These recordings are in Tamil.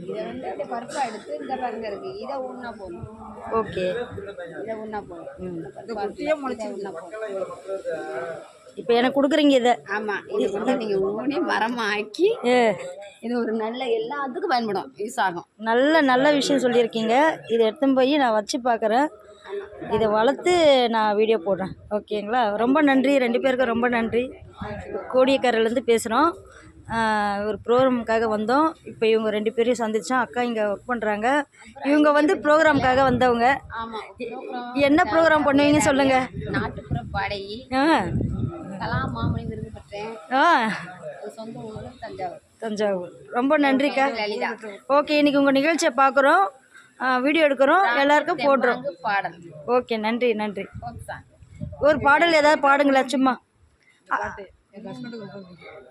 இதை வந்து அப்படியே பருப்பாக எடுத்து இந்த பாருங்க இருக்குது, இதை ஊன்னா போதும். ஓகே, இதை ஊன்னா போதும். ஊன்னா போதும். இப்போ எனக்கு கொடுக்குறீங்க இதை? ஆமாம், இதை கொண்டு நீங்கள் ஊனி மரமாக ஆக்கி இது ஒரு நல்ல எல்லாத்துக்கும் பயன்படும், யூஸ் ஆகும். நல்ல விஷயம் சொல்லியிருக்கீங்க. இதை எடுத்துன்னு போய் நான் வச்சு பார்க்குறேன். இதை வளர்த்து நான் வீடியோ போடுறேன். ஓகேங்களா? ரொம்ப நன்றி, 2 பேருக்கும் ரொம்ப நன்றி. கோடியக்கரையிலேருந்து பேசுகிறோம். ஒரு ப்ரோக்ராமுக்காக வந்தோம். இப்போ இவங்க 2 பேரையும் சந்தித்தோம். அக்கா இங்கே ஒர்க் பண்ணுறாங்க. இவங்க வந்து ப்ரோக்ராமுக்காக வந்தவங்க. என்ன ப்ரோக்ராம் பண்ணுவீங்க சொல்லுங்கள்? நாட்டுப்புற பாடகி. கலாம் மாமணி விருது பெற்றேன். சொந்த ஊர் தஞ்சாவூர். ரொம்ப நன்றிக்கா. ஓகே, இன்றைக்கி உங்கள் நிகழ்ச்சியை பார்க்குறோம், வீடியோ எடுக்கிறோம், எல்லாருக்கும் போடுறோம். பாடல். ஓகே, நன்றி. ஒரு பாடல் ஏதாவது பாடுங்களா? சும்மா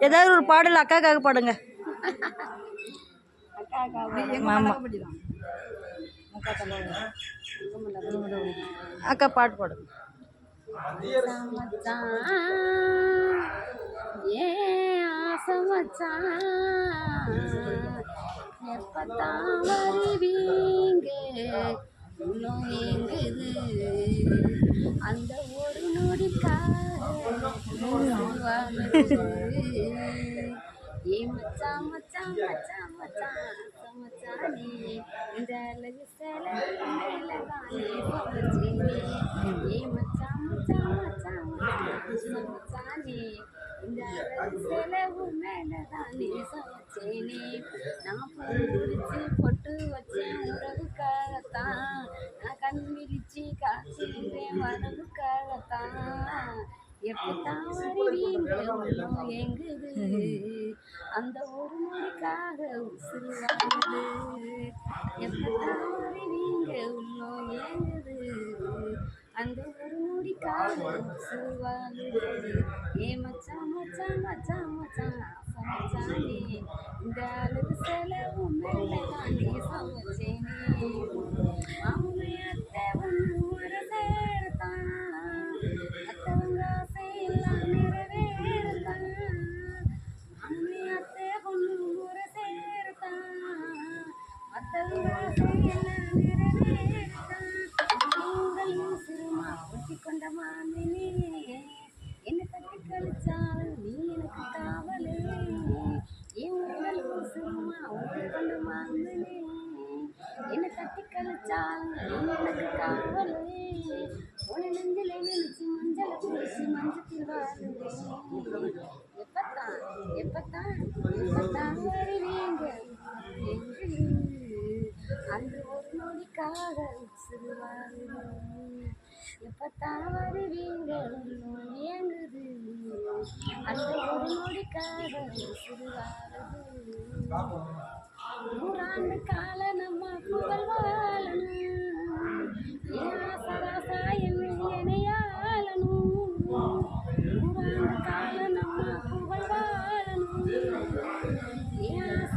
ஏதாவது ஒரு பாடல் அக்காக்காக பாடுங்க. அக்கா பாட்டு பாடுங்க. எப்பத்தான் வருவீங்க, அந்த ஒரு நொடிக்காக ஏ மச்சான் மச்சான் மச்சான் மச்சான் சமச்சானே, இந்த அழகு சேல மேலதானே சமச்சேனே. ஏ மச்சான் மச்சான் மச்சான் மச்சான் சமச்சானே, இந்த அழகு செலவு மேலதானே சமச்சேனே. நான் பூரிச்சு பொட்டு வச்சேன் உறவுக்காகத்தான், நான் கண் விழிச்சு காத்திருந்தேன் வரவுக்காகத்தான். எப்பத்தான் வருவீங்க உள்ளம் எங்குது, அந்த ஒரு மொழிக்காக உசுறு வாங்குது. எப்பத்தான் வருவீங்க உள்ளம் எங்குது, அந்த ஒரு நொடிக்காக உசுறு வாங்குது. ஏ மச்சான் மச்சான் மச்சான் மச்சான் சமச்சானே, இந்த அழகு செலவு மேலதானே சமச்சேனே. மாமையத்தை ஒன்று வர சேரத்தான், அத்தவங்க ஆசையெல்லாம் நிறைவேறத்தான். மாமையத்தை ஒன்று வர சேரத்தான், அத்தவங்க ஆசையெல்லாம் நிறைவேறத்தான். நீங்களும் சிறுமா ஒட்டி கொண்ட மாமினே, என்ன தட்டி கழிச்சாலும் நீ எனக்கு காவலே. என் உடலும் சிறுமா ஒட்டி கொண்ட மாமினே, என்ன தட்டி கழிச்சாலும் நீ எனக்கு காவலே. உன நெஞ்சில நினைச்சு மஞ்சளை குடிச்சு மஞ்சத்தில் வாழுவேன். எப்பத்தான் வருவீங்க அந்த ஒரு நொடிக்காக உசுறு வாழுவேன். எப்பத்தான் வருவீங்க இயங்குது, அந்த ஒரு நொடிக்காக உசுறு வாழுது. 100 ஆண்டு கால நம்ம புகழ் வாழணும், சராசா என்னையாளணும். 100 ஆண்டு கால நம்ம புகழ் வாழணும்,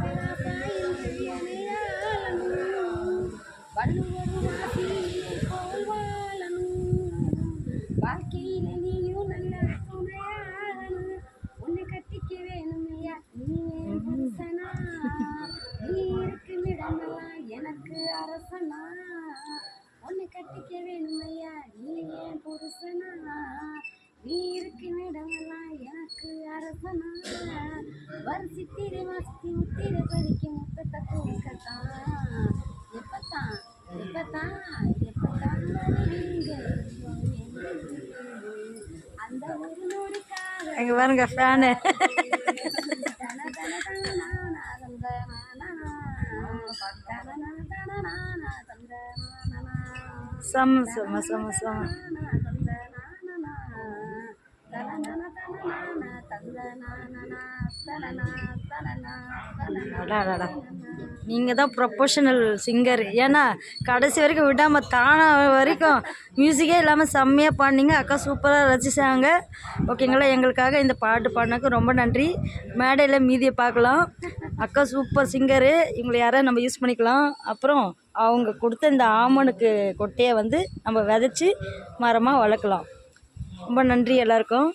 சராசா என்னையாளணும். வள்ளுவர் வாசியை போல் வாழணும், வாழ்க்கையில நீயும் நல்ல துணையாகணும். உன்னை கட்டிக்க வேணுமையா நீ என் புருஷனா, நீ இருக்கும் இடமெல்லாம் எனக்கு அரசனா. உன்னை கட்டிக்க வேணுமையா நீ என் புருஷனா, நீ இருக்கும் இடமெல்லாம் எனக்கு அரசனா. வருஷத்திரை மாசத்தி முத்திரை பதிக்க முத்தத்தை கொடுக்கத்தான். எப்பத்தான் வருவீங்க அந்த ஒரு நொடிக்காக. எங்க பாருங்க ஃபேனு. சம நீங்கள் தான் ப்ரொஃபஷனல் சிங்கர். ஏன்னா கடைசி வரைக்கும் விடாமல் தான வரைக்கும் மியூசிக்கே இல்லாமல் செம்மையாக பாடினீங்க. அக்கா சூப்பராக ரசிச்சாங்க. ஓகேங்களா? எங்களுக்காக இந்த பாட்டு பாடினதுக்கு ரொம்ப நன்றி. மேடையில் மீதியை பார்க்கலாம். அக்கா சூப்பர் சிங்கரு. இவங்களை யாராவது நம்ம யூஸ் பண்ணிக்கலாம். அப்புறம் அவங்க கொடுத்த இந்த ஆமணுக்கு கொட்டையை வந்து நம்ம விதைச்சி மரமாக வளர்க்கலாம். ரொம்ப நன்றி எல்லாருக்கும்.